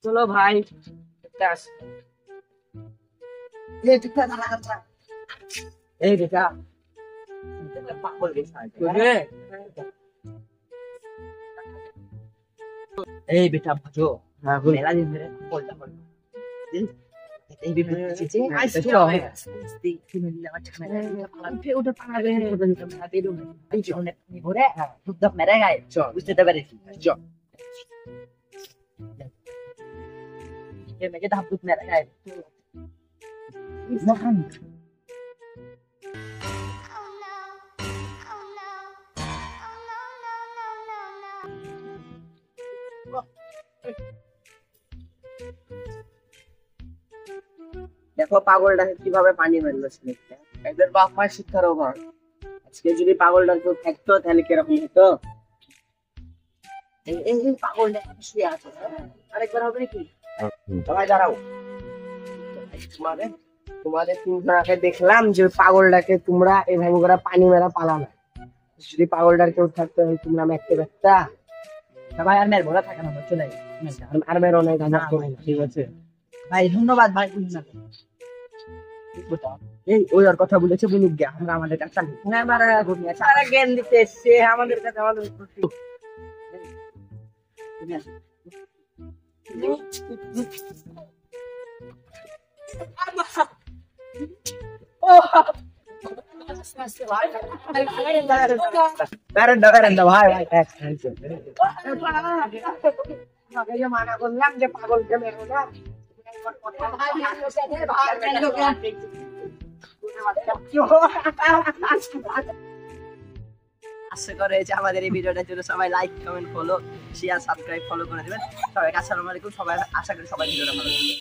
চলো ভাই ব্যাস। এই বেটা পাগল গেছে এই বেটা বুঝো মেলা দিন ধরে বলটা বল এই বিপদ চিচি আইসো তুমি আমার ঠান্ডা উঠে উঠে পালাবে হাতে দম এই জন্য নিভরে খুব দাম মেরে গায় বুঝতে পেরেছি চল ये मेरे धाप दूध मेरा है महान দেখো পাগলটাকে কিভাবে পানি মারলো ছেলেটা এদের বাপ মায়ের শিক্ষার অভাব আজকে যদি পাগলটা কেউ থাকতো তাহলে কিরকম হতো এই পাগলটা শুয়ে আছে আরেকবার হবে নাকি সবাই দাঁড়াও তোমাদের তোমাদের তিনজনকে দেখলাম যে পাগলটাকে তোমরা এভাবে করে পানি মেরা পালানো যদি পাগলটার কেউ থাকতো তোমরা মেরতে পারতা সবাই আর মেরবো না থাকে না চলে আর মেরো নাই ঠিক আছে ভাই ধন্যবাদ ভাই এই ওই আর কথা বলেছে বলুক গে আমরা আমাদের কাছে জ্ঞান দিতে এসছে আমাদের কাছে আমাদের মানা করলাম যে পাগলকে মেরো না আশা করে যে আমাদের এই ভিডিওটার জন্য সবাই like comment follow share subscribe follow করে দিবেন সবাই আসসালামু আলাইকুম সবাই আশা করি সবাই ভিডিওটা ভালো লাগবে।